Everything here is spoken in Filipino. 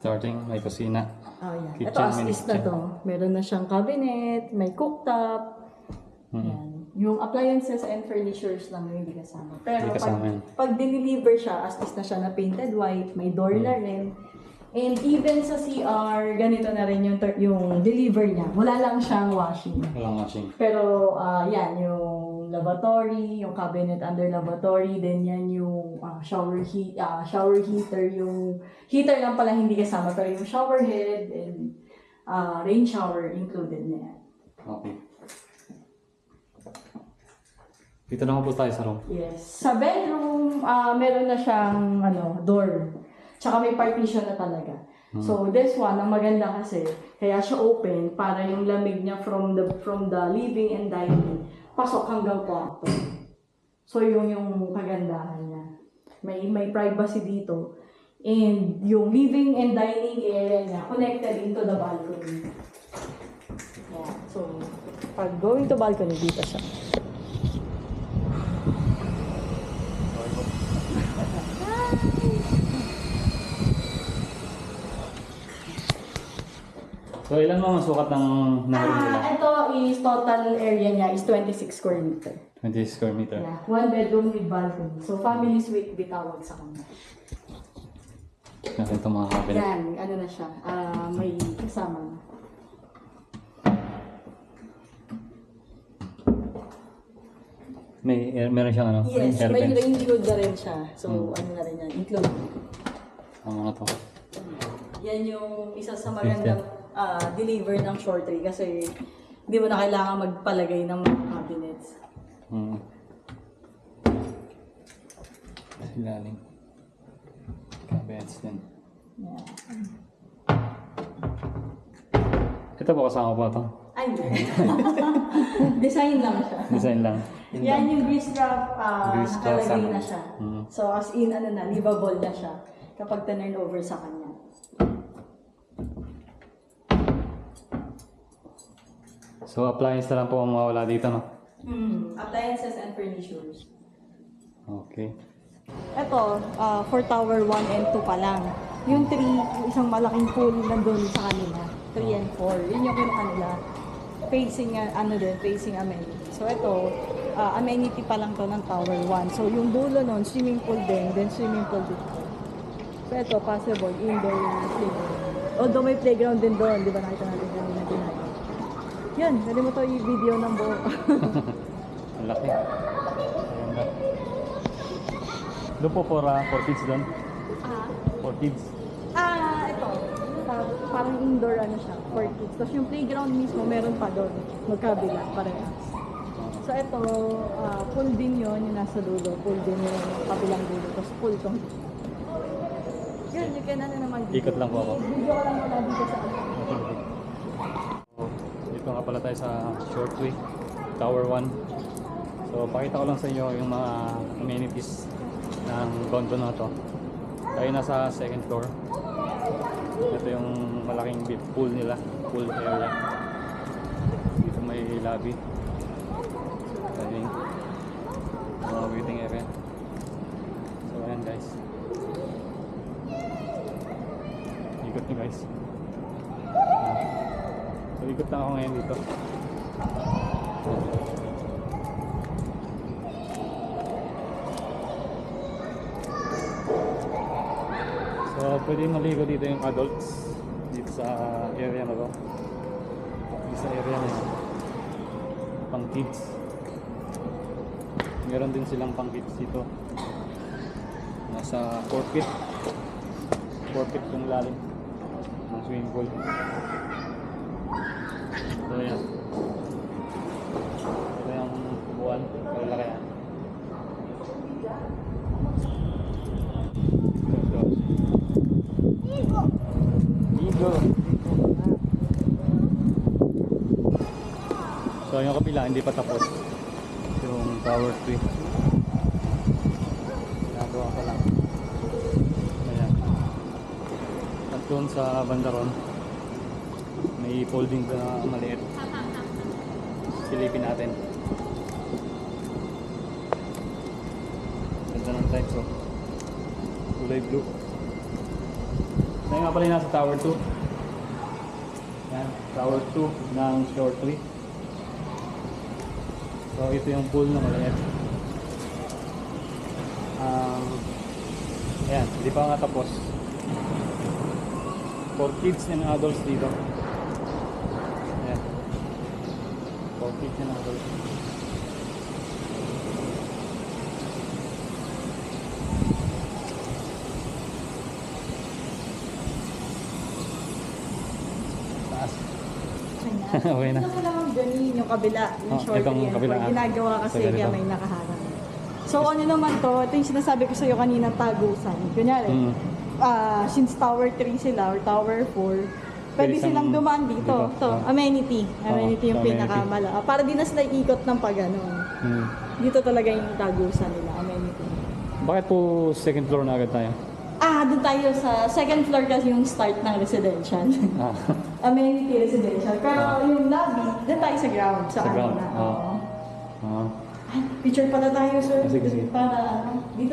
Starting, may kusina. Oh, yan. Kitchen, Ito as mini is na kitchen. to. Meron na siyang cabinet, may cooktop. Yan. Yung appliances and furnitures lang yung hindi kasama. Pero Hindi kasama yan. pag dineliver siya, as is na siya na painted white, may door na rin. And even sa CR, ganito na rin yung deliver niya. Wala lang siyang washing. Walang washing. Pero yan, yung lavatory, yung cabinet under lavatory, then yan yung shower heater, yung heater lang pala hindi kasama, pero yung shower head and rain shower included na yan. Okay. Dito naman po tayo sa room. Yes. Sa bedroom, meron na siyang door. Tsaka may partition na talaga. So this one, ang maganda kasi, kaya siya open para yung lamig niya from the living and dining pasok hanggang kwarto. So yung kagandahan niya. May privacy dito. And yung living and dining area niya connected into the balcony. Yeah. So pag going to balcony, dito siya. So ilan mo masukat ng room nila? Ito is total area niya is 26 square meter. 20 square meter. Yeah, one bedroom with balcony. So family suite bitawag sa kanya. Natin itong mga cabinet. Yan, ano na siya, may kasama na. Meron siyang ano? Yes, air may vents. rain hood na rin siya. So ano na rin yan, include. Ano to? Yan yung isa sa magandang deliver ng short tray kasi hindi mo na kailangan magpalagay ng mga cabinets. Ilalim. Cabinets din. Yeah. Ito po kasama po ito. Ay, design lang siya. Design lang. Yan yung grease trap, Grease trap nakalagay sa- na siya. So as in, livable na siya kapag turn over sa kanya. So appliance na lang po ang mawala dito, no? Appliances and furnitures. Okay. Ito, for tower 1 and 2 pa lang. Yung 3, yung isang malaking pool nandun sa kanila. 3 and 4. Yun yung kanila. Facing, facing amenity. So ito, amenity pa lang to ng tower 1. So yung dulo nun, swimming pool din, then swimming pool dito. So ito, possible, indoor playground. Although may playground din doon, di ba nakita natin kanina din natin. Yan, dali mo to i-video ng buo. Ang laki. Ayan na. Doon po for kids doon. For kids. Ito. Parang indoor siya, for kids. Tapos yung playground mismo, meron pa doon. Magkabila, parehas. So ito, pool din yun, yung nasa dulo. Pool din yung kabilang dulo. Tapos pool tong dito. Yun, you can naman dito. Ikot lang po ako. Video ko lang wala dito sa Dito nga pala tayo sa Shortway, Tower 1. So pakita ko lang sa inyo yung mga amenities ng condo na to. Tayo nasa second floor. Ito yung malaking pool nila, pool area. Dito may lobby. Mga waiting area. So ayan guys. Ikot nyo guys. So ikot lang ako ngayon dito. So pwede maligo dito yung adults dito sa area na to. Dito sa area na yun. Pang kids. Meron din silang pang kids dito. Nasa 4 feet. 4 feet yung lalim ng swimming pool. So yan. Ito yung buwan. Kalaki yan. Ligo. So yung kabila hindi pa tapos. Yung tower 3. Nagawa ko lang. Ayan. At doon sa bandaron may folding na maliit. Silipin natin. Ganda ng types, oh. Kulay blue. Tayo nga pala yung nasa Tower 2. Yan, Tower 2 ng Shortway. So ito yung pool na maliit. Ayan, hindi pa nga tapos. For kids and adults dito. Ayan. For kids and adults. Taas. Okay na. Ito ko lang ganun yung kabila, yung Oh, short itong yan. kabila, ah. Ginagawa kasi So, ganito. kaya may nakaharang. So ano naman to, ito yung sinasabi ko sa'yo kanina tagusan. Kunyari, Mm. since Tower 3 sila or Tower 4, pwede isang- silang dumaan dito. dito. To, Ah. amenity. Amenity yung amenity. pinakamala. Para di na sila ikot ng pagano'n. Hmm. Dito talaga yung tagusan nila, amenity. Bakit po second floor na agad tayo? Doon tayo sa second floor kasi yung start ng residential. Ah. Amenity residential. Pero yung lobby, doon tayo sa ground. Sa, Sa ground, na. oo. Oo. Ah. Ay, picture pala tayo, sir. Sige, sige. Para ano, dito